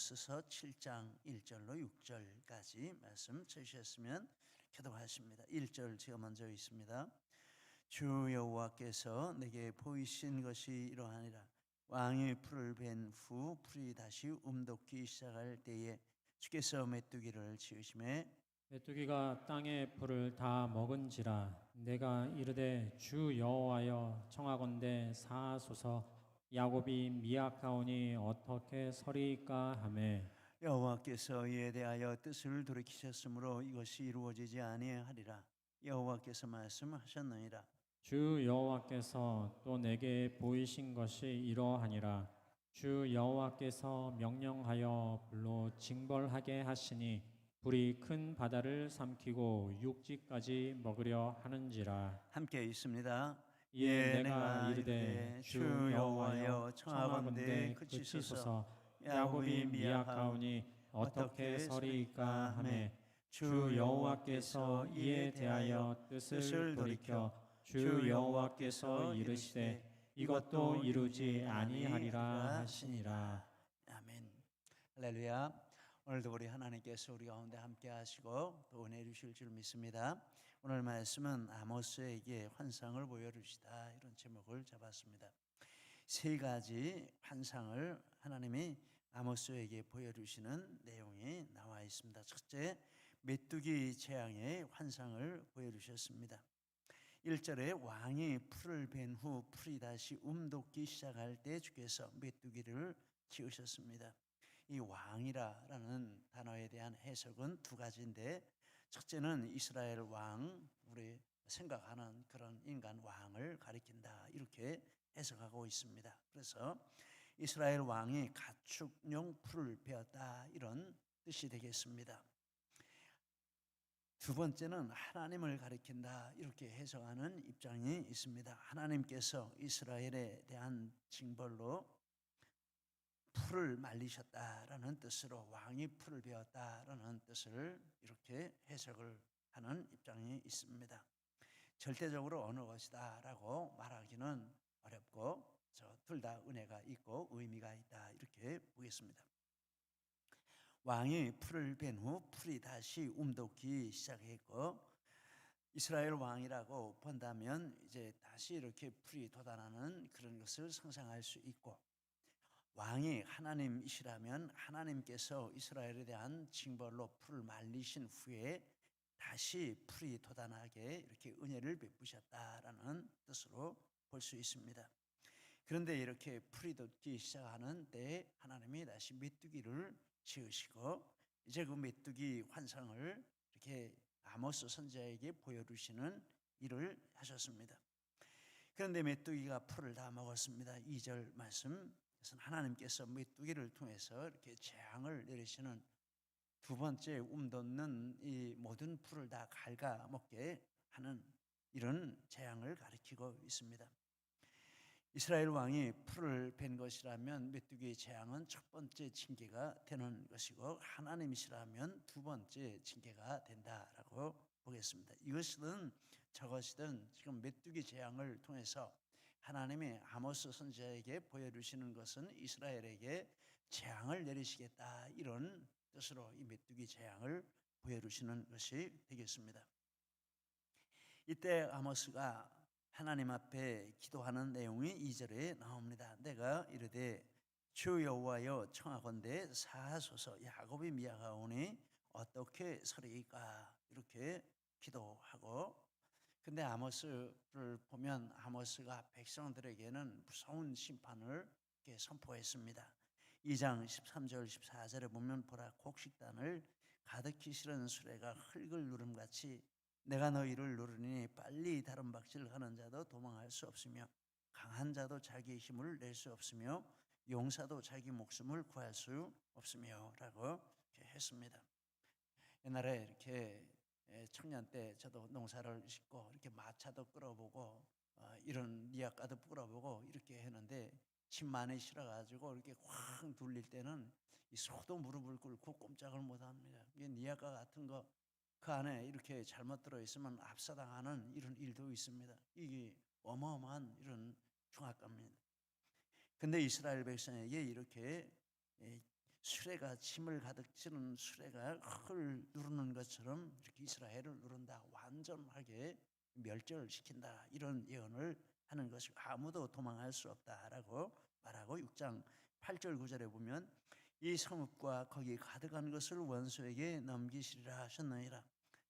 아모스서 7장 1절로 6절까지 말씀 찾으셨으면 기도하십니다. 1절 제가 먼저 있습니다. 주 여호와께서 내게 보이신 것이 이러하니라. 왕이 풀을 벤 후 풀이 다시 움돋기 시작할 때에 주께서 메뚜기를 지으심에 메뚜기가 땅의 풀을 다 먹은지라. 내가 이르되 주 여호와여 청하건대 사하소서. 야곱이 미약하오니 어떻게 서리이까 하매 여호와께서 이에 대하여 뜻을 돌이키셨으므로 이것이 이루어지지 아니하리라. 여호와께서 말씀하셨느니라. 주 여호와께서 또 내게 보이신 것이 이러하니라. 주 여호와께서 명령하여 불로 징벌하게 하시니 불이 큰 바다를 삼키고 육지까지 먹으려 하는지라. 함께 있습니다. 이에 내가 이르되 주 여호와여 청하건대 그치소서. 야곱이 미약하오니 어떻게 서리이까 하매 주 여호와께서 이에 대하여 뜻을 돌이켜 주 여호와께서 이르시되 이것도 이루지 아니하리라 하시니라. 아멘. 할렐루야. 오늘도 우리 하나님께서 우리 가운데 함께 하시고 또 은혜 주실 줄 믿습니다. 오늘 말씀은 아모스에게 환상을 보여주시다, 이런 제목을 잡았습니다. 세 가지 환상을 하나님이 아모스에게 보여주시는 내용이 나와 있습니다. 첫째, 메뚜기 재앙의 환상을 보여주셨습니다. 1절에 왕이 풀을 벤 후 풀이 다시 움돋기 시작할 때 주께서 메뚜기를 지으셨습니다. 이 왕이라는 단어에 대한 해석은 두 가지인데, 첫째는 이스라엘 왕, 우리 생각하는 그런 인간 왕을 가리킨다, 이렇게 해석하고 있습니다. 그래서 이스라엘 왕이 가축용 풀을 베었다, 이런 뜻이 되겠습니다. 두 번째는 하나님을 가리킨다, 이렇게 해석하는 입장이 있습니다. 하나님께서 이스라엘에 대한 징벌로 풀을 말리셨다라는 뜻으로 왕이 풀을 베었다라는 뜻을 이렇게 해석을 하는 입장이 있습니다. 절대적으로 어느 것이다라고 말하기는 어렵고 둘 다 은혜가 있고 의미가 있다, 이렇게 보겠습니다. 왕이 풀을 벤 후 풀이 다시 움돋기 시작했고, 이스라엘 왕이라고 본다면 이제 다시 이렇게 풀이 돋아나는 그런 것을 상상할 수 있고, 왕이 하나님이시라면 하나님께서 이스라엘에 대한 징벌로 풀을 말리신 후에 다시 풀이 돋아나게 이렇게 은혜를 베푸셨다라는 뜻으로 볼 수 있습니다. 그런데 이렇게 풀이 돋기 시작하는 때에 하나님이 다시 메뚜기를 지으시고, 이제 그 메뚜기 환상을 이렇게 아모스 선지자에게 보여주시는 일을 하셨습니다. 그런데 메뚜기가 풀을 다 먹었습니다. 2절 말씀, 그래서 하나님께서 메뚜기를 통해서 이렇게 재앙을 내리시는 두 번째 움돋는 이 모든 풀을 다 갉아먹게 하는 이런 재앙을 가리키고 있습니다. 이스라엘 왕이 풀을 벤 것이라면 메뚜기의 재앙은 첫 번째 징계가 되는 것이고, 하나님이시라면 두 번째 징계가 된다라고 보겠습니다. 이것이든 저것이든 지금 메뚜기 재앙을 통해서 하나님이 아모스 선지자에게 보여주시는 것은 이스라엘에게 재앙을 내리시겠다, 이런 뜻으로 이 메뚜기 재앙을 보여주시는 것이 되겠습니다. 이때 아모스가 하나님 앞에 기도하는 내용이 2절에 나옵니다. 내가 이르되 주 여호와여 청하건대 사하소서. 야곱이 미약하오니 어떻게 서리이까, 이렇게 기도하고, 근데 아모스를 보면 아모스가 백성들에게는 무서운 심판을 이렇게 선포했습니다. 2장 13절 14절에 보면 보라, 곡식단을 가득히 실은 수레가 흙을 누름같이 내가 너희를 누르니 빨리 다른 박질을 하는 자도 도망할 수 없으며 강한 자도 자기 힘을 낼 수 없으며 용사도 자기 목숨을 구할 수 없으며 라고 이렇게 했습니다. 옛날에 이렇게 청년 때 저도 농사를 짓고 이렇게 마차도 끌어보고 이런 니아까도 끌어보고 이렇게 했는데 집 많이 실어가지고 이렇게 확 돌릴 때는 이 소도 무릎을 꿇고 꼼짝을 못합니다. 이게 니아까 같은 거 그 안에 이렇게 잘못 들어있으면 압사당하는 이런 일도 있습니다. 이게 어마어마한 이런 중압감입니다. 근데 이스라엘 백성에게 이렇게 수레가 짐을 가득 지는 수레가 흙을 누르는 것처럼 이렇게 이스라엘을 누른다. 완전하게 멸절을 시킨다. 이런 예언을 하는 것이고 아무도 도망할 수 없다라고 말하고 6장 8절 9절에 보면 이 성읍과 거기 가득한 것을 원수에게 넘기시리라 하셨느니라.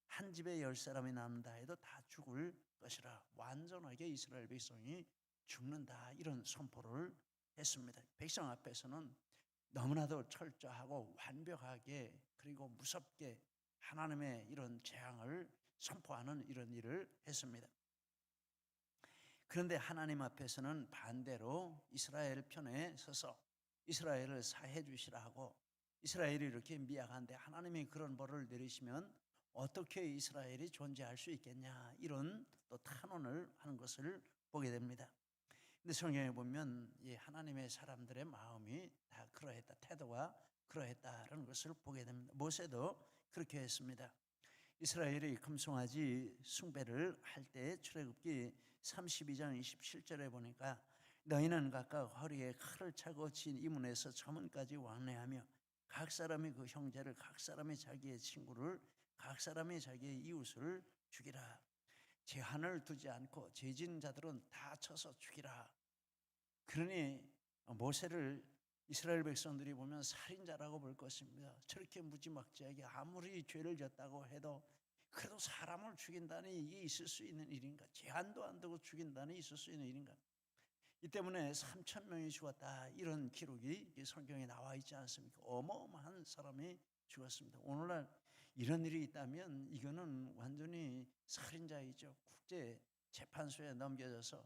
한 집에 10사람이 남다 해도 다 죽을 것이라. 완전하게 이스라엘 백성이 죽는다. 이런 선포를 했습니다. 백성 앞에서는 너무나도 철저하고 완벽하게 그리고 무섭게 하나님의 이런 재앙을 선포하는 이런 일을 했습니다. 그런데 하나님 앞에서는 반대로 이스라엘 편에 서서 이스라엘을 사해 주시라고, 이스라엘이 이렇게 미약한데 하나님이 그런 벌을 내리시면 어떻게 이스라엘이 존재할 수 있겠냐, 이런 또 탄원을 하는 것을 보게 됩니다. 근데 성경에 보면 이 하나님의 사람들의 마음이 다 그러했다, 태도가 그러했다라는 것을 보게 됩니다. 모세도 그렇게 했습니다. 이스라엘이 금송아지 숭배를 할 때 출애굽기 32장 27절에 보니까 너희는 각각 허리에 칼을 차고 진 이문에서 저문까지 왕래하며 각 사람이 그 형제를, 각 사람이 자기의 친구를, 각 사람이 자기의 이웃을 죽이라. 제한을 두지 않고 죄진 자들은 다 쳐서 죽이라. 그러니 모세를 이스라엘 백성들이 보면 살인자라고 볼 것입니다. 저렇게 무지막지하게 아무리 죄를 졌다고 해도 그래도 사람을 죽인다니 이게 있을 수 있는 일인가? 제한도 안 두고 죽인다니 있을 수 있는 일인가? 이 때문에 3,000명이 죽었다, 이런 기록이 성경에 나와 있지 않습니까? 어마어마한 사람이 죽었습니다. 오늘날 이런 일이 있다면 이거는 완전히 살인자이죠. 국제 재판소에 넘겨져서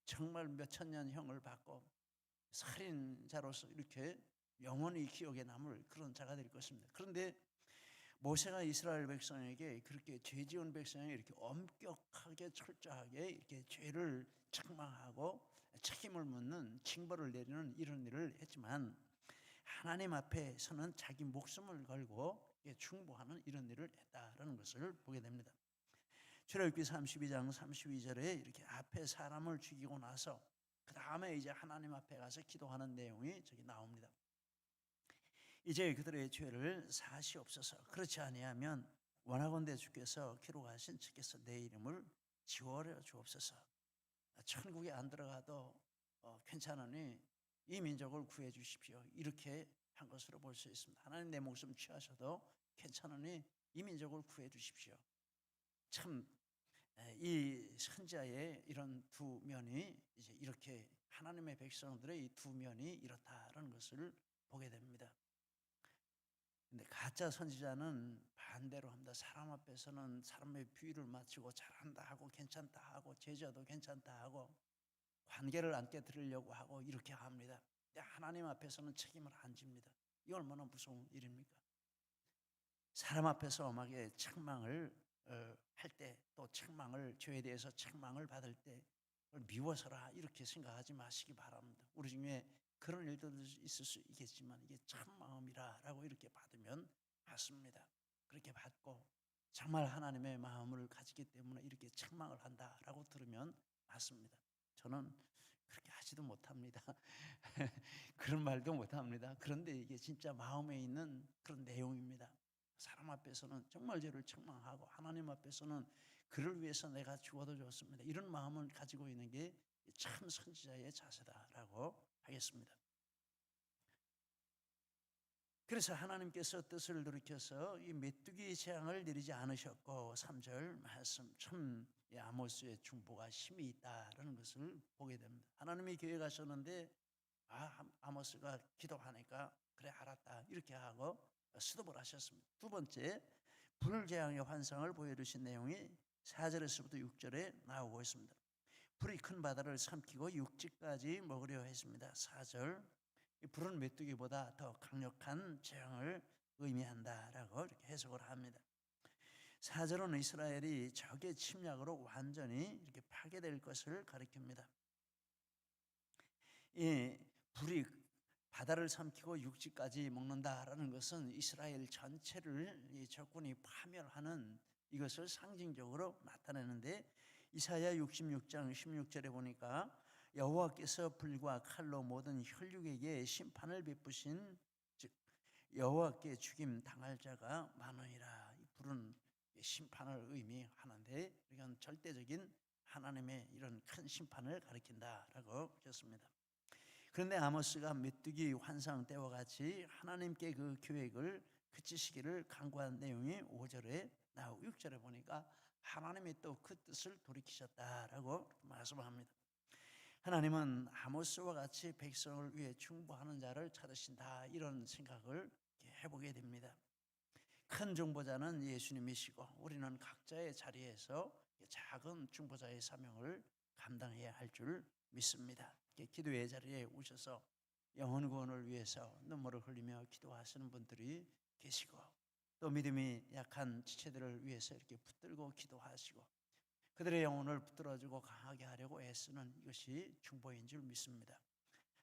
정말 몇천 년 형을 받고 살인자로서 이렇게 영원히 기억에 남을 그런 자가 될 것입니다. 그런데 모세가 이스라엘 백성에게 그렇게 죄 지은 백성에게 이렇게 엄격하게 철저하게 이렇게 죄를 책망하고 책임을 묻는 징벌을 내리는 이런 일을 했지만 하나님 앞에서는 자기 목숨을 걸고 충보하는 이런 일을 했다라는 것을 보게 됩니다. 출애굽기 32장 32절에 이렇게 앞에 사람을 죽이고 나서 그 다음에 이제 하나님 앞에 가서 기도하는 내용이 저기 나옵니다. 이제 그들의 죄를 사시옵소서. 그렇지 아니하면 원하건대 주께서 기록하신 책에서 내 이름을 지워려 주옵소서. 천국에 안 들어가도 괜찮으니 이 민족을 구해 주십시오. 이렇게 한 것으로 볼 수 있습니다. 하나님 내 목숨 취하셔도 괜찮으니 이 민족을 구해 주십시오. 참 이 선지자의 이런 두 면이 이제 이렇게 하나님의 백성들의 이 두 면이 이렇다라는 것을 보게 됩니다. 근데 가짜 선지자는 반대로 합니다. 사람 앞에서는 사람의 비위를 맞추고 잘한다 하고 괜찮다 하고 제자도 괜찮다 하고 관계를 안 깨뜨리려고 하고 이렇게 합니다. 근데 하나님 앞에서는 책임을 안 집니다. 이 얼마나 무서운 일입니까? 사람 앞에서 엄하게 책망을 할 때, 또 책망을, 죄에 대해서 책망을 받을 때 그걸 미워서라 이렇게 생각하지 마시기 바랍니다. 우리 중에 그런 일들도 있을 수 있겠지만 이게 참 마음이라라고 이렇게 받으면 맞습니다. 그렇게 받고 정말 하나님의 마음을 가지기 때문에 이렇게 책망을 한다라고 들으면 맞습니다. 저는 그렇게 하지도 못합니다. 그런 말도 못합니다. 그런데 이게 진짜 마음에 있는 그런 내용입니다. 사람 앞에서는 정말 죄를 책망하고 하나님 앞에서는 그를 위해서 내가 죽어도 좋습니다. 이런 마음을 가지고 있는 게 참 선지자의 자세다라고 하겠습니다. 그래서 하나님께서 뜻을 돌이켜서 이 메뚜기 재앙을 내리지 않으셨고 3절 말씀 참 아모스의 중보가 힘이 있다라는 것을 보게 됩니다. 하나님이 계획하셨는데 아모스가 기도하니까 그래 알았다 이렇게 하고 수습을 하셨습니다. 두 번째 불재앙의 환상을 보여주신 내용이 4절에서부터 6절에 나오고 있습니다. 불이 큰 바다를 삼키고 육지까지 먹으려 했습니다. 4절 불은 메뚜기보다 더 강력한 재앙을 의미한다라고 이렇게 해석을 합니다. 4절은 이스라엘이 적의 침략으로 완전히 이렇게 파괴될 것을 가리킵니다. 이 불이 바다를 삼키고 육지까지 먹는다라는 것은 이스라엘 전체를 이 적군이 파멸하는 이것을 상징적으로 나타내는데 이사야 66장 16절에 보니까 여호와께서 불과 칼로 모든 혈육에게 심판을 베푸신 즉 여호와께 죽임 당할 자가 많으니라. 이 불은 심판을 의미하는데 이건 절대적인 하나님의 이런 큰 심판을 가리킨다라고 했습니다. 그런데 아모스가 메뚜기 환상 때와 같이 하나님께 그 계획을 그치시기를 간구한 내용이 5절에 나오고 6절에 보니까 하나님이 또 그 뜻을 돌이키셨다라고 말씀합니다. 하나님은 아모스와 같이 백성을 위해 충고하는 자를 찾으신다, 이런 생각을 해보게 됩니다. 큰 중보자는 예수님이시고 우리는 각자의 자리에서 작은 중보자의 사명을 감당해야 할 줄 믿습니다. 기도의 자리에 오셔서 영혼 구원을 위해서 눈물을 흘리며 기도하시는 분들이 계시고, 또 믿음이 약한 지체들을 위해서 이렇게 붙들고 기도하시고 그들의 영혼을 붙들어주고 강하게 하려고 애쓰는 이것이 중보인 줄 믿습니다.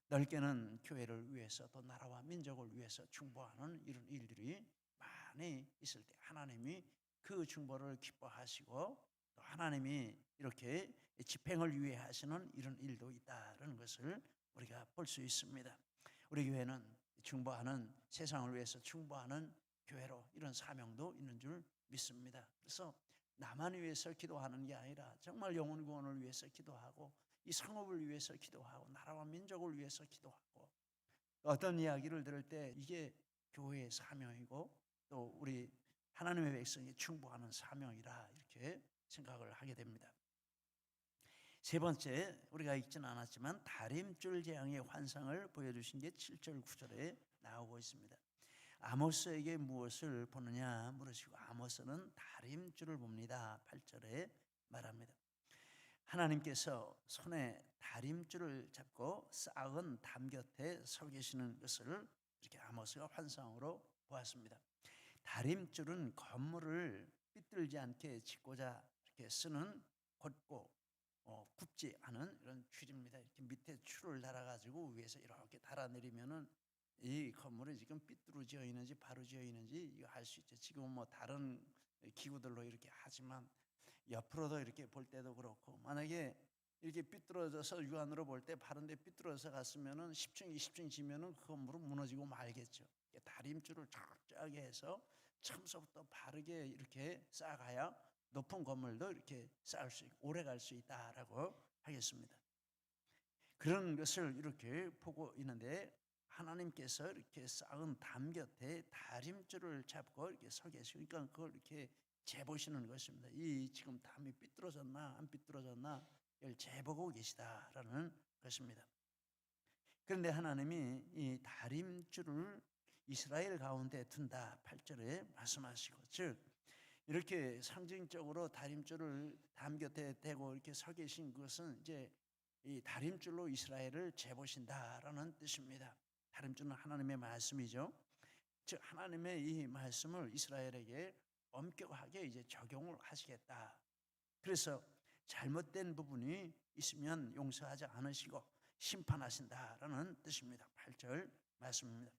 넓게는 교회를 위해서 또 나라와 민족을 위해서 중보하는 이런 일들이 많이 있을 때 하나님이 그 중보를 기뻐하시고 또 하나님이 이렇게 집행을 위해 하시는 이런 일도 있다는 것을 우리가 볼 수 있습니다. 우리 교회는 중보하는, 세상을 위해서 중보하는 교회로 이런 사명도 있는 줄 믿습니다. 그래서 나만 위해서 기도하는 게 아니라 정말 영혼 구원을 위해서 기도하고 이 성읍을 위해서 기도하고 나라와 민족을 위해서 기도하고, 어떤 이야기를 들을 때 이게 교회의 사명이고 또 우리 하나님의 백성이 충고하는 사명이라 이렇게 생각을 하게 됩니다. 세 번째, 우리가 읽지는 않았지만 다림줄 재앙의 환상을 보여주신 게 7절 9절에 나오고 있습니다. 아모스에게 무엇을 보느냐 물으시고 아모스는 다림줄을 봅니다. 8절에 말합니다. 하나님께서 손에 다림줄을 잡고 싹은 담 곁에 서 계시는 것을 이렇게 아모스가 환상으로 보았습니다. 다림줄은 건물을 삐뚤지 않게 짓고자 이렇게 쓰는 곧고 굽지 않은 이런 줄입니다. 이렇게 밑에 줄을 달아가지고 위에서 이렇게 달아내리면은 이 건물이 지금 삐뚤어져 있는지 바로 지어 있는지 이거 알 수 있죠. 지금 뭐 다른 기구들로 이렇게 하지만 옆으로도 이렇게 볼 때도 그렇고, 만약에 이렇게 삐뚤어져서 육안으로 볼 때 바른데 삐뚤어져 갔으면은 10층 20층 지면은 그 건물은 무너지고 말겠죠. 다림줄을 쫙쫙하게 해서 처음부터 바르게 이렇게 쌓아가야 높은 건물도 이렇게 쌓을 수 있고 오래 갈 수 있다라고 하겠습니다. 그런 것을 이렇게 보고 있는데 하나님께서 이렇게 쌓은 담 곁에 다림줄을 잡고 이렇게 서 계시니까 그걸 이렇게 재보시는 것입니다. 이 지금 담이 삐뚤어졌나 안 삐뚤어졌나 이걸 재보고 계시다라는 것입니다. 그런데 하나님이 이 다림줄을 이스라엘 가운데 둔다 8절에 말씀하시고, 즉 이렇게 상징적으로 다림줄을 담 곁에 대고 이렇게 서 계신 것은 이제 이 다림줄로 이스라엘을 재보신다라는 뜻입니다. 다림줄은 하나님의 말씀이죠. 즉 하나님의 이 말씀을 이스라엘에게 엄격하게 이제 적용을 하시겠다. 그래서 잘못된 부분이 있으면 용서하지 않으시고 심판하신다라는 뜻입니다. 8절 말씀입니다.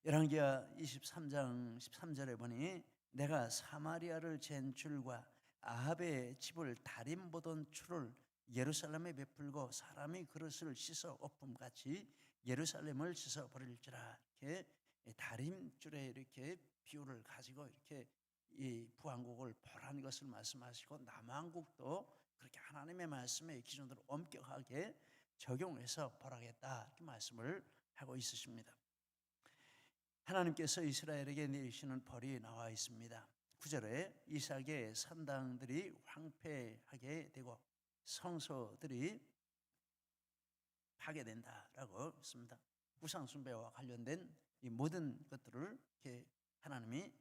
열왕기하 23장 13절에 보니 내가 사마리아를 잰 줄과 아합의 집을 다림 보던 줄을 예루살렘에 베풀고 사람이 그릇을 씻어 엎음같이 예루살렘을 씻어 버릴지라. 이렇게 다림줄에 이렇게 비유를 가지고 이렇게 이 북왕국을 벌한 것을 말씀하시고 남왕국도 그렇게 하나님의 말씀의 기준으로 엄격하게 적용해서 벌하겠다 이렇게 말씀을 하고 있으십니다. 하나님께서 이스라엘에게 내리시는 벌이 나와 있습니다. 9절에 이삭의 산당들이 황폐하게 되고 성소들이 파괴된다라고 했습니다. 우상 숭배와 관련된 이 모든 것들을 이렇게 하나님이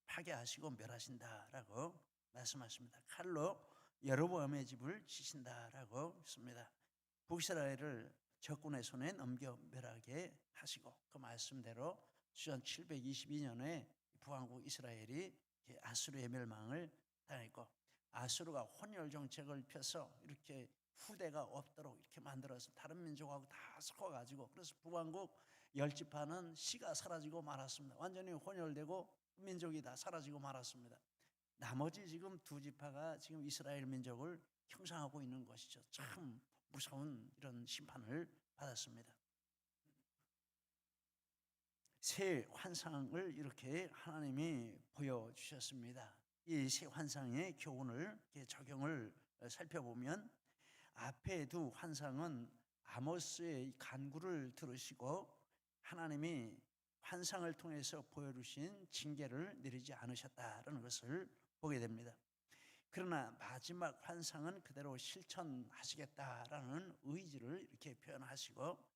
파괴하시고 멸하신다라고 말씀하십니다. 칼로 여로보암의 집을 치신다라고 했습니다. 북이스라엘을 적군의 손에 넘겨 멸하게 하시고 그 말씀대로 주전 722년에 북왕국 이스라엘이 아수르의 멸망을 당했고, 아수르가 혼혈 정책을 펴서 이렇게 후대가 없도록 이렇게 만들어서 다른 민족하고 다 섞어가지고, 그래서 북왕국 10지파는 씨가 사라지고 말았습니다. 완전히 혼혈되고 민족이 다 사라지고 말았습니다. 나머지 지금 2지파가 지금 이스라엘 민족을 형성하고 있는 것이죠. 참 무서운 이런 심판을 받았습니다. 새 환상을 이렇게 하나님이 보여주셨습니다. 이 새 환상의 교훈을 이렇게 적용을 살펴보면 앞에 두 환상은 아모스의 간구를 들으시고 하나님이 환상을 통해서 보여주신 징계를 내리지 않으셨다라는 것을 보게 됩니다. 그러나 마지막 환상은 그대로 실천하시겠다라는 의지를 이렇게 표현하시고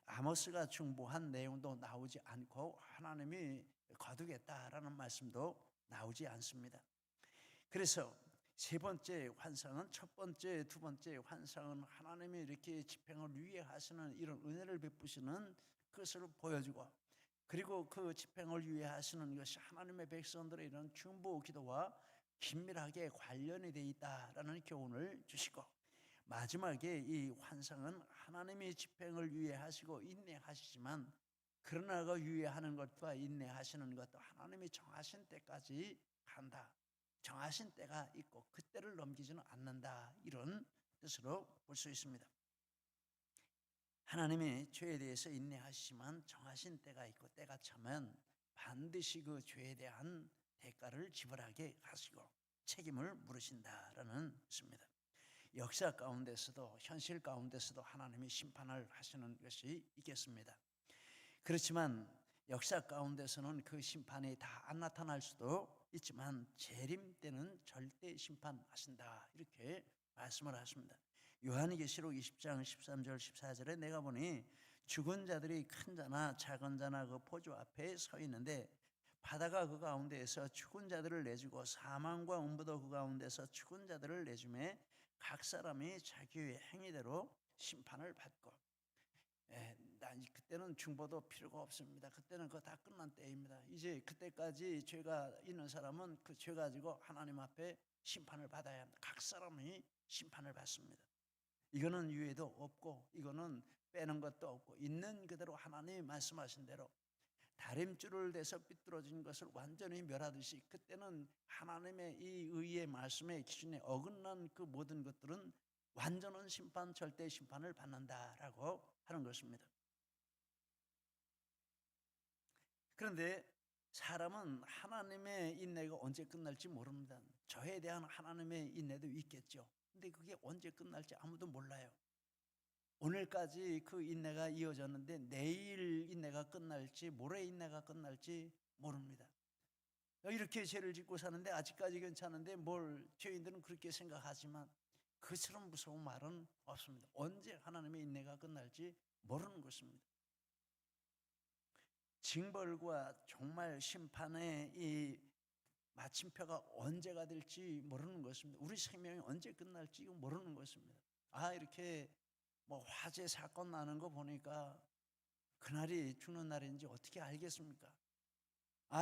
아모스가 중보한 내용도 나오지 않고 하나님이 거두겠다라는 말씀도 나오지 않습니다. 그래서 세 번째 환상은 첫 번째, 두 번째 환상은 하나님이 이렇게 집행을 유예하시는 이런 은혜를 베푸시는 것을 보여주고, 그리고 그 집행을 유예하시는 것이 하나님의 백성들의 이런 중보 기도와 긴밀하게 관련이 되어 있다라는 교훈을 주시고, 마지막에 이 환상은 하나님이 집행을 유예하시고 인내하시지만 그러나 그 유예하는 것과 인내하시는 것도 하나님이 정하신 때까지 한다. 정하신 때가 있고 그때를 넘기지는 않는다. 이런 뜻으로 볼 수 있습니다. 하나님이 죄에 대해서 인내하시지만 정하신 때가 있고 때가 차면 반드시 그 죄에 대한 대가를 지불하게 하시고 책임을 물으신다라는 뜻입니다. 역사 가운데서도 현실 가운데서도 하나님이 심판을 하시는 것이 있겠습니다. 그렇지만 역사 가운데서는 그 심판이 다 안 나타날 수도 있지만 재림 때는 절대 심판하신다 이렇게 말씀을 하십니다. 요한계시록 20장 13절 14절에 내가 보니 죽은 자들이 큰 자나 작은 자나 그 보좌 앞에 서 있는데 바다가 그 가운데에서 죽은 자들을 내주고 사망과 음부도 그 가운데서 죽은 자들을 내주매 각 사람이 자기의 행위대로 심판을 받고, 그때는 중보도 필요가 없습니다. 그때는 그거 다 끝난 때입니다. 이제 그때까지 죄가 있는 사람은 그 죄 가지고 하나님 앞에 심판을 받아야 합니다. 각 사람이 심판을 받습니다. 이거는 유예도 없고 이거는 빼는 것도 없고 있는 그대로 하나님이 말씀하신 대로 다림줄을 대서 삐뚤어진 것을 완전히 멸하듯이 그때는 하나님의 이 의의 말씀의 기준에 어긋난 그 모든 것들은 완전한 심판, 절대 심판을 받는다라고 하는 것입니다. 그런데 사람은 하나님의 인내가 언제 끝날지 모릅니다. 저에 대한 하나님의 인내도 있겠죠. 근데 그게 언제 끝날지 아무도 몰라요. 오늘까지 그 인내가 이어졌는데 내일 인내가 끝날지 모레 인내가 끝날지 모릅니다. 이렇게 죄를 짓고 사는데 아직까지 괜찮은데 뭘 죄인들은 그렇게 생각하지만 그처럼 무서운 말은 없습니다. 언제 하나님의 인내가 끝날지 모르는 것입니다. 징벌과 종말 심판의 이 마침표가 언제가 될지 모르는 것입니다. 우리 생명이 언제 끝날지 모르는 것입니다. 이렇게 화재 사건 나는 거 보니까 그날이 죽는 날인지 어떻게 알겠습니까?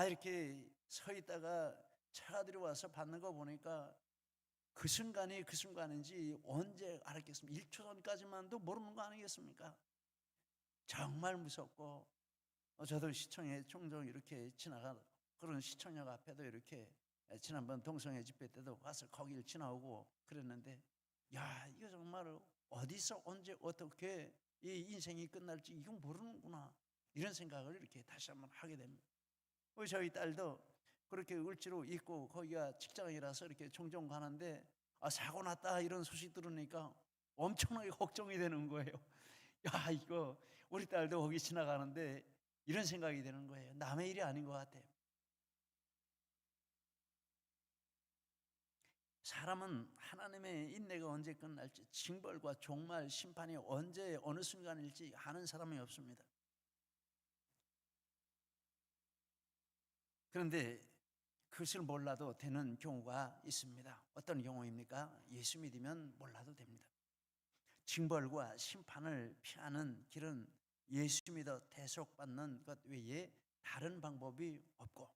이렇게 서 있다가 차가 들어와서 받는 거 보니까 그 순간이 그 순간인지 언제 알았겠습니까? 1초 전까지만도 모르는 거 아니겠습니까? 정말 무섭고, 저도 시청에 종종 이렇게 지나가 그런 시청역 앞에도 이렇게 지난번 동성애 집회 때도 와서 거기를 지나오고 그랬는데, 이거 정말 어디서 언제 어떻게 이 인생이 끝날지 이건 모르는구나 이런 생각을 이렇게 다시 한번 하게 됩니다. 우리 저희 딸도 그렇게 을지로 있고 거기가 직장이라서 이렇게 종종 가는데 사고 났다 이런 소식 들으니까 엄청나게 걱정이 되는 거예요. 이거 우리 딸도 거기 지나가는데 이런 생각이 드는 거예요. 남의 일이 아닌 것 같아요. 사람은 하나님의 인내가 언제 끝날지, 징벌과 종말 심판이 언제 어느 순간일지 아는 사람이 없습니다. 그런데 그것을 몰라도 되는 경우가 있습니다. 어떤 경우입니까? 예수 믿으면 몰라도 됩니다. 징벌과 심판을 피하는 길은 예수 믿어 대속받는 것 외에 다른 방법이 없고,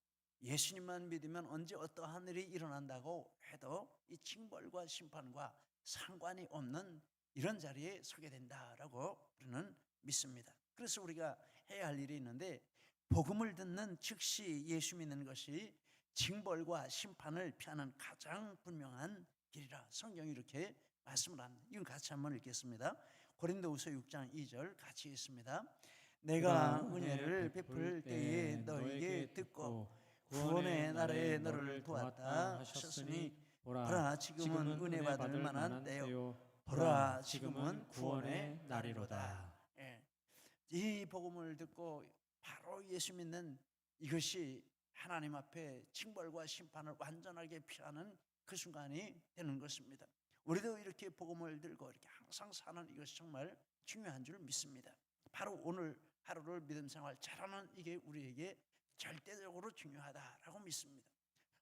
예수님만 믿으면 언제 어떠한 일이 일어난다고 해도 이 징벌과 심판과 상관이 없는 이런 자리에 서게 된다라고 우리는 믿습니다. 그래서 우리가 해야 할 일이 있는데, 복음을 듣는 즉시 예수 믿는 것이 징벌과 심판을 피하는 가장 분명한 길이라 성경이 이렇게 말씀을 합니다. 이건 같이 한번 읽겠습니다. 고린도후서 6장 2절 같이 읽습니다. 내가 은혜를 베풀 때에 때에 너에게 듣고 구원의 날에 너를 도왔다 하셨으니 보라 지금은 은혜 받을 만한 때요 보라 지금은 구원의 날이로다. 예. 이 복음을 듣고 바로 예수 믿는 이것이 하나님 앞에 징벌과 심판을 완전하게 피하는 그 순간이 되는 것입니다. 우리도 이렇게 복음을 들고 이렇게 항상 사는 이것이 정말 중요한 줄 믿습니다. 바로 오늘 하루를 믿음 생활 잘하는 이게 우리에게 절대적으로 중요하다라고 믿습니다.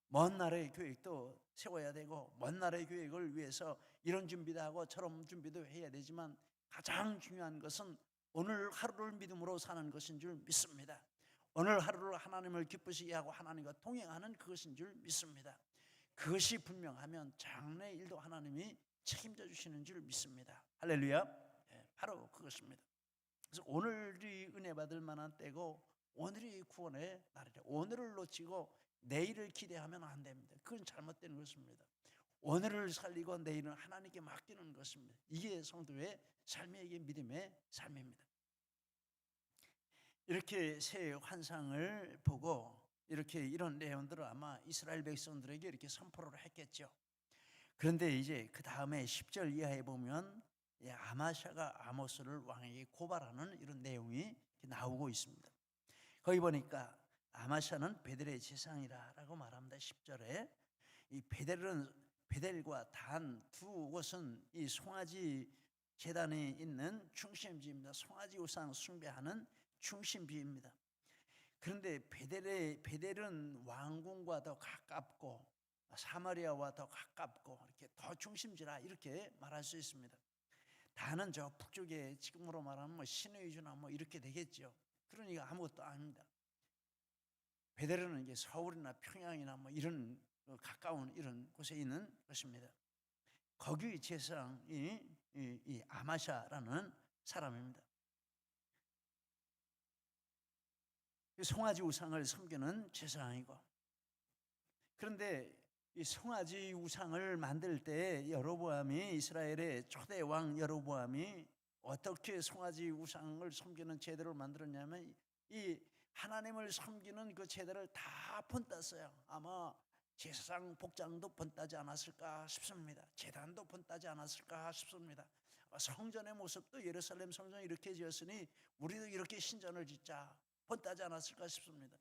먼 나라의 계획도 세워야 되고 먼 나라의 계획을 위해서 이런 준비도 하고 저런 준비도 해야 되지만 가장 중요한 것은 오늘 하루를 믿음으로 사는 것인 줄 믿습니다. 오늘 하루를 하나님을 기쁘시게 하고 하나님과 동행하는 그것인 줄 믿습니다. 그것이 분명하면 장래 일도 하나님이 책임져 주시는 줄 믿습니다. 할렐루야. 바로 그것입니다. 그래서 오늘이 은혜 받을 만한 때고 오늘이 구원의 날이다. 오늘을 놓치고 내일을 기대하면 안 됩니다. 그건 잘못된 것입니다. 오늘을 살리고 내일은 하나님께 맡기는 것입니다. 이게 성도의 삶의 믿음의 삶입니다. 이렇게 새 환상을 보고 이렇게 이런 내용들을 아마 이스라엘 백성들에게 이렇게 선포를 했겠죠. 그런데 이제 그 다음에 10절 이하에 보면 아마샤가 아모스를 왕에게 고발하는 이런 내용이 나오고 있습니다. 거기 보니까 아마샤는 베델의 제사장이라고 말합니다. 10절에 이 베델과 단 두 곳은 이 송아지 제단에 있는 중심지입니다. 송아지 우상 숭배하는 중심지입니다. 그런데 베델은 왕궁과 더 가깝고 사마리아와 더 가깝고 이렇게 더 중심지라 이렇게 말할 수 있습니다. 단은 저 북쪽에 지금으로 말하면 뭐 시내위주나 뭐 이렇게 되겠죠. 그러니까 아무것도 아닙니다. 베델은 이제 서울이나 평양이나 뭐 이런 가까운 이런 곳에 있는 것입니다. 거기 제사장이 이 아마샤라는 사람입니다. 송아지 우상을 섬기는 제사장이고, 그런데 이 송아지 우상을 만들 때 여로보암이 이스라엘의 초대 왕 여로보암이 어떻게 송아지 우상을 섬기는 제도를 만들었냐면 이 하나님을 섬기는 그 제도를 다 본땄어요. 아마 제사장 복장도 본따지 않았을까 싶습니다. 제단도 본따지 않았을까 싶습니다. 성전의 모습도 예루살렘 성전이 이렇게 지었으니 우리도 이렇게 신전을 짓자 본따지 않았을까 싶습니다.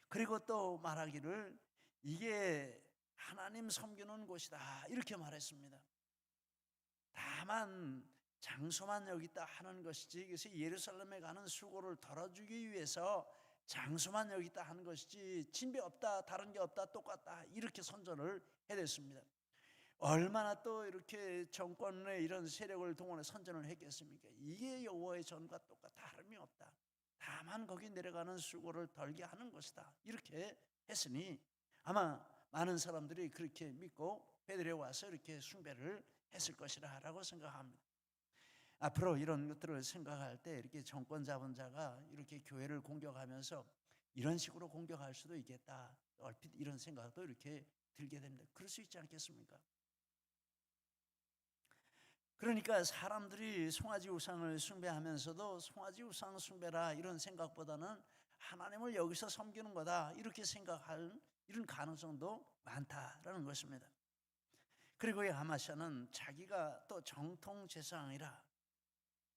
그리고 또 말하기를 이게 하나님 섬기는 곳이다 이렇게 말했습니다. 다만 장소만 여기 있다 하는 것이지, 그래서 예루살렘에 가는 수고를 덜어주기 위해서 장소만 여기 있다 하는 것이지 진배 없다, 다른 게 없다, 똑같다 이렇게 선전을 해댔습니다. 얼마나 또 이렇게 정권의 이런 세력을 동원해 선전을 했겠습니까? 이게 여호와의 전과 똑같아, 다름이 없다. 다만 거기 내려가는 수고를 덜게 하는 것이다 이렇게 했으니 아마 많은 사람들이 그렇게 믿고 베델에 와서 이렇게 숭배를 했을 것이라고 생각합니다. 앞으로 이런 것들을 생각할 때 이렇게 정권 잡은 자가 이렇게 교회를 공격하면서 이런 식으로 공격할 수도 있겠다, 얼핏 이런 생각도 이렇게 들게 됩니다. 그럴 수 있지 않겠습니까? 그러니까 사람들이 송아지 우상을 숭배하면서도 송아지 우상 숭배라 이런 생각보다는 하나님을 여기서 섬기는 거다 이렇게 생각할 이런 가능성도 많다라는 것입니다. 그리고 이 아마샤는 자기가 또 정통 제사장이라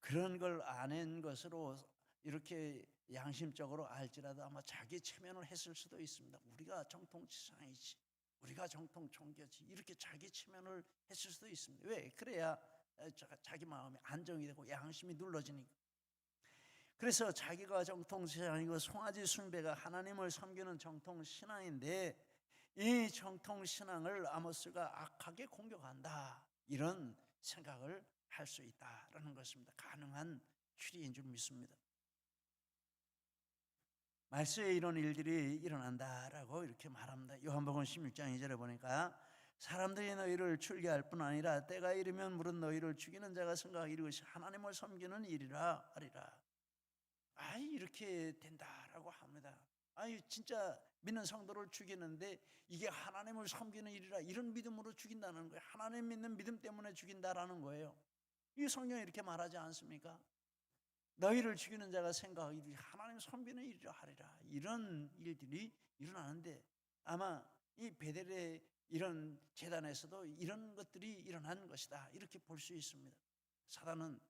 그런 걸 아는 것으로 이렇게 양심적으로 알지라도 아마 자기 체면을 했을 수도 있습니다. 우리가 정통 제사장이지, 우리가 정통 종교지 이렇게 자기 체면을 했을 수도 있습니다. 왜? 그래야 자기 마음이 안정이 되고 양심이 눌러지니까. 그래서 자기가 정통 신앙이고 송아지 숭배가 하나님을 섬기는 정통 신앙인데 이 정통 신앙을 아모스가 악하게 공격한다 이런 생각을 할 수 있다라는 것입니다. 가능한 추리인 줄 믿습니다. 말세에 이런 일들이 일어난다라고 이렇게 말합니다. 요한복음 16장 2절에 보니까 사람들이 너희를 출교할 뿐 아니라 때가 이르면 물은 너희를 죽이는 자가 생각하기 이것이 하나님을 섬기는 일이라 하리라. 이렇게 된다라고 합니다. 진짜 믿는 성도를 죽이는데 이게 하나님을 섬기는 일이라 이런 믿음으로 죽인다는 거예요. 하나님 믿는 믿음 때문에 죽인다라는 거예요. 이 성경에 이렇게 말하지 않습니까? 너희를 죽이는 자가 생각하기를 하나님 선비는 이리라 하리라. 이런 일들이 일어나는데 아마 이 베델의 이런 재단에서도 이런 것들이 일어난 것이다, 이렇게 볼 수 있습니다. 사단은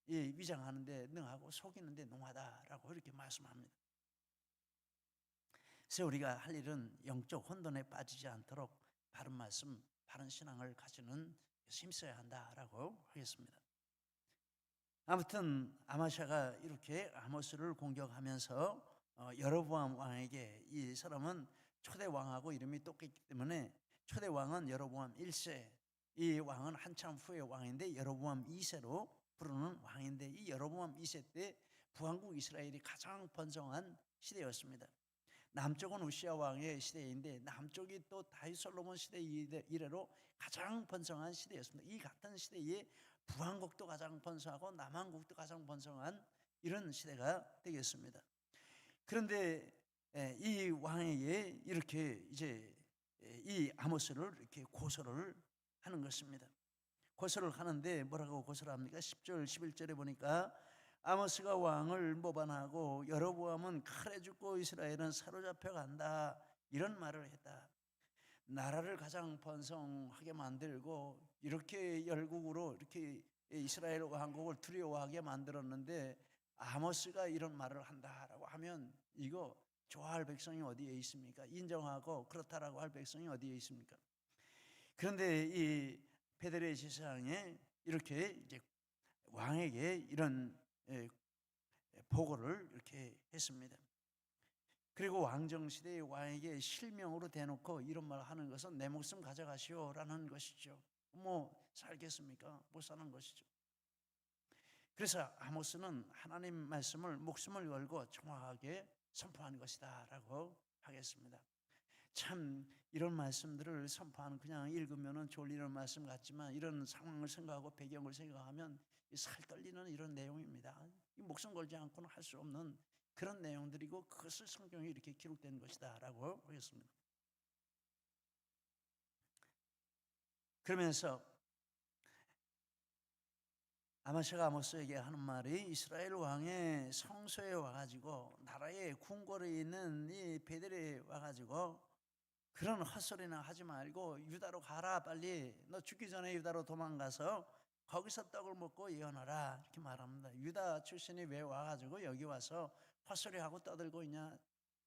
위장하는데 능하고 속이는데 농하다라고 이렇게 말씀합니다. 그래서 우리가 할 일은 영적 혼돈에 빠지지 않도록 바른 말씀, 바른 신앙을 가지는 힘써야 한다라고 하겠습니다. 아무튼 아마샤가 이렇게 아모스를 공격하면서 여로보암 왕에게, 이 사람은 초대 왕하고 이름이 똑같기 때문에 초대 왕은 여로보암 1세, 이 왕은 한참 후의 왕인데 여로보암 2세로 부르는 왕인데, 이 여로보암 2세 때 북왕국 이스라엘이 가장 번성한 시대였습니다. 남쪽은 우시아 왕의 시대인데 남쪽이 또 다윗 솔로몬 시대 이래로 가장 번성한 시대였습니다. 이 같은 시대에 북왕국도 가장 번성하고 남왕국도 가장 번성한 이런 시대가 되겠습니다. 그런데 이 왕에게 이렇게 이제 이 아모스를 이렇게 고소를 하는 것입니다. 고소를 하는데 뭐라고 고소를 합니까? 10절 11절에 보니까 아모스가 왕을 모반하고 여로보암은 칼에 죽고 이스라엘은 사로잡혀 간다, 이런 말을 했다. 나라를 가장 번성하게 만들고 이렇게 열국으로 이렇게 이스라엘 왕국을 두려워하게 만들었는데 아모스가 이런 말을 한다라고 하면 이거 좋아할 백성이 어디에 있습니까? 인정하고 그렇다라고 할 백성이 어디에 있습니까? 그런데 이 베델의 제사장에 이렇게 이제 왕에게 이런 보고를 이렇게 했습니다. 그리고 왕정시대의 왕에게 실명으로 대놓고 이런 말 하는 것은 내 목숨 가져가시오라는 것이죠. 뭐 살겠습니까? 못 사는 것이죠. 그래서 아모스는 하나님 말씀을 목숨을 걸고 정확하게 선포한 것이다 라고 하겠습니다. 참 이런 말씀들을 선포하는, 그냥 읽으면 졸리는 말씀 같지만 이런 상황을 생각하고 배경을 생각하면 살 떨리는 이런 내용입니다. 목숨 걸지 않고는 할 수 없는 그런 내용들이고 그것을 성경에 이렇게 기록된 것이다 라고 하겠습니다. 그러면서 아마샤가 아모스에게 하는 말이, 이스라엘 왕의 성소에 와가지고 나라의 궁궐에 있는 이 베델에 와가지고 그런 헛소리나 하지 말고 유다로 가라, 빨리 너 죽기 전에 유다로 도망가서 거기서 떡을 먹고 예언하라, 이렇게 말합니다. 유다 출신이 왜 와가지고 여기 와서 헛소리하고 떠들고 있냐,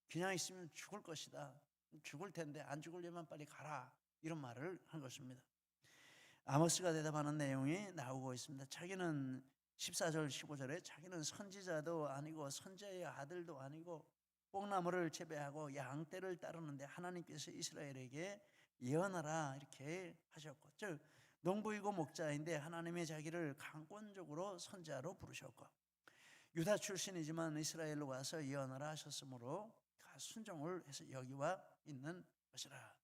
그냥 있으면 죽을 것이다, 죽을 텐데 안 죽으려면 빨리 가라, 이런 말을 한 것입니다. 아모스가 대답하는 내용이 나오고 있습니다. 자기는 14절 15절에 자기는 선지자도 아니고 선지자의 아들도 아니고 뽕나무를 재배하고 양떼를 따르는데 하나님께서 이스라엘에게 예언하라, 이렇게 하셨고, 즉 농부이고 목자인데 하나님의 자기를 강권적으로 선지자로 부르셨고, 유다 출신이지만 이스라엘로 와서 예언하라 하셨으므로 순종을 해서 여기 와 있는 것이라.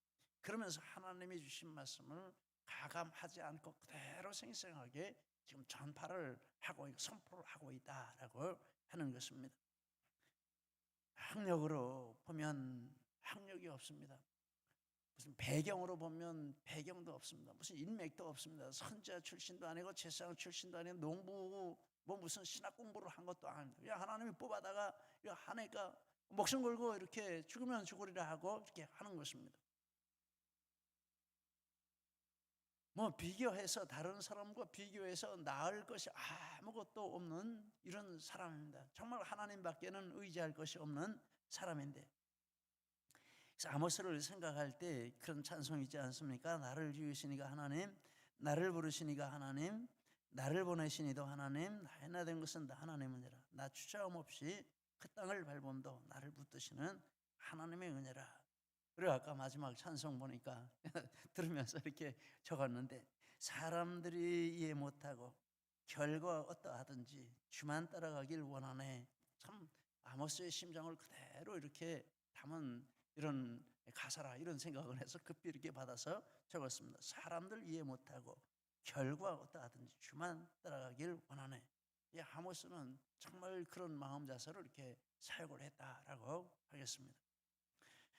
그러면서 하나님이 주신 말씀을 가감하지 않고 그대로 생생하게 지금 전파를 하고 선포를 하고 있다라고 하는 것입니다. 학력으로 보면 학력이 없습니다. 무슨 배경으로 보면 배경도 없습니다. 무슨 인맥도 없습니다. 선지자 출신도 아니고 제사장 출신도 아니고 농부 뭐 무슨 신학 공부를 한 것도 아닙니다. 그냥 하나님이 뽑아다가 하니까 목숨 걸고 이렇게 죽으면 죽으리라 하고 이렇게 하는 것입니다. 뭐 비교해서 다른 사람과 비교해서 나을 것이 아무것도 없는 이런 사람입니다. 정말 하나님밖에는 의지할 것이 없는 사람인데, 그래서 아모스를 생각할 때 그런 찬송이 있지 않습니까? 나를 지으시니가 하나님, 나를 부르시니가 하나님, 나를 보내시니도 하나님, 나의 나 된 것은 다 하나님이니라. 나 주저함 없이 그 땅을 밟음도 나를 붙드시는 하나님의 은혜라. 그리고 아까 마지막 찬송 보니까 들으면서 이렇게 적었는데, 사람들이 이해 못하고 결과 어떠하든지 주만 따라가길 원하네. 참 아모스의 심정을 그대로 이렇게 담은 이런 가사라, 이런 생각을 해서 급히 이렇게 받아서 적었습니다. 사람들 이해 못하고 결과 어떠하든지 주만 따라가길 원하네. 이 아모스는 정말 그런 마음 자세로 이렇게 사역을 했다라고 하겠습니다.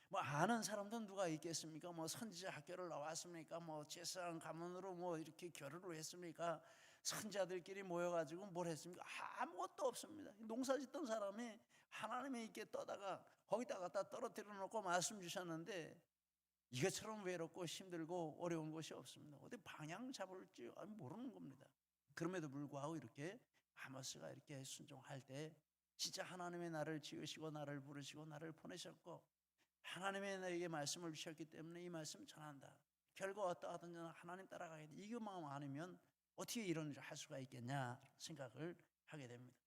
뭐 아는 사람도 누가 있겠습니까? 뭐 선지자 학교를 나왔습니까? 뭐 제사장 가문으로 뭐 이렇게 결혼을 했습니까? 선자들끼리 모여가지고 뭘 했습니까? 아무것도 없습니다. 농사 짓던 사람이 하나님이 이렇게 떠다가 거기다 갖다 떨어뜨려 놓고 말씀 주셨는데 이것처럼 외롭고 힘들고 어려운 것이 없습니다. 어디 방향 잡을지 모르는 겁니다. 그럼에도 불구하고 이렇게 아모스가 이렇게 순종할 때 진짜 하나님의 나를 지으시고 나를 부르시고 나를 보내셨고 하나님의 나에게 말씀을 주셨기 때문에 이 말씀 전한다. 결과 어떠하든지 하나님 따라가야 돼. 이 마음 아니면 어떻게 이런 일을 할 수가 있겠냐 생각을 하게 됩니다.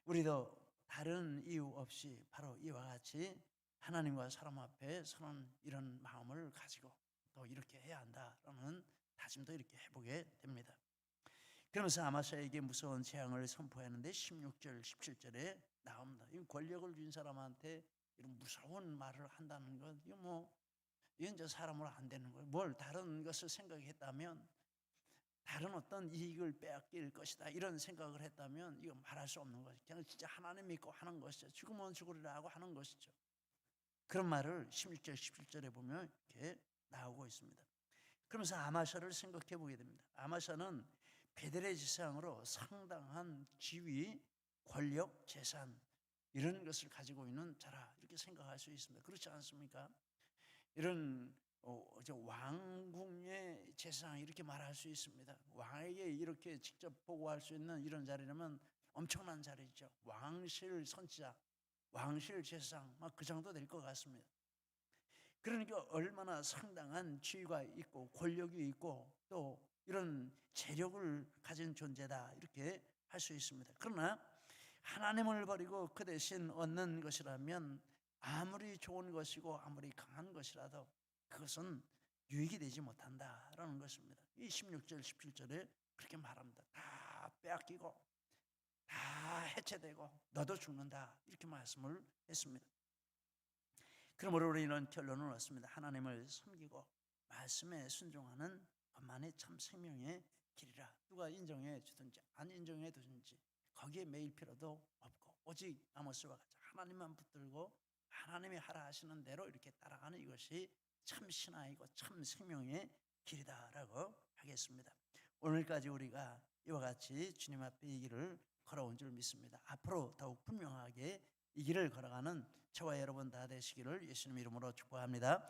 우리도 다른 이유 없이 바로 이와 같이 하나님과 사람 앞에 서는 이런 마음을 가지고 또 이렇게 해야 한다라는 다짐도 이렇게 해보게 됩니다. 그러면서 아마샤에게 무서운 재앙을 선포하는데 16절, 17절에 나옵니다. 이 권력을 준 사람한테 이런 무서운 말을 한다는 건 이건 이제 사람으로 안 되는 거예요. 뭘 다른 것을 생각했다면 다른 어떤 이익을 빼앗길 것이다 이런 생각을 했다면 이거 말할 수 없는 것이죠. 그냥 진짜 하나님 믿고 하는 것이죠. 죽으면 죽으리라고 하는 것이죠. 그런 말을 16절, 17절에 보면 이렇게 나오고 있습니다. 그러면서 아마샤를 생각해 보게 됩니다. 아마샤는 베델의 지상으로 상당한 지위, 권력, 재산 이런 것을 가지고 있는 자라 이렇게 생각할 수 있습니다. 그렇지 않습니까? 이런 왕궁의 재상 이렇게 말할 수 있습니다. 왕에게 이렇게 직접 보고할 수 있는 이런 자리라면 엄청난 자리죠. 왕실 선지자, 왕실 재상 막 그 정도 될 것 같습니다. 그러니까 얼마나 상당한 지위가 있고 권력이 있고 또 이런 재력을 가진 존재다 이렇게 할 수 있습니다. 그러나 하나님을 버리고 그 대신 얻는 것이라면 아무리 좋은 것이고 아무리 강한 것이라도 그것은 유익이 되지 못한다라는 것입니다. 이 16절 17절에 그렇게 말합니다. 다 빼앗기고 다 해체되고 너도 죽는다 이렇게 말씀을 했습니다. 그러므로 우리는 결론을 얻습니다. 하나님을 섬기고 말씀에 순종하는 것만이 참 생명의 길이라. 누가 인정해 주든지 안 인정해 주든지 거기에 매일 필요도 없고 오직 아모스와 같이 하나님만 붙들고 하나님이 하라 하시는 대로 이렇게 따라가는 이것이 참 신앙이고 참 생명의 길이다라고 하겠습니다. 오늘까지 우리가 이와 같이 주님 앞에 이 길을 걸어온 줄 믿습니다. 앞으로 더욱 분명하게 이 길을 걸어가는 저와 여러분 다 되시기를 예수님 이름으로 축복합니다.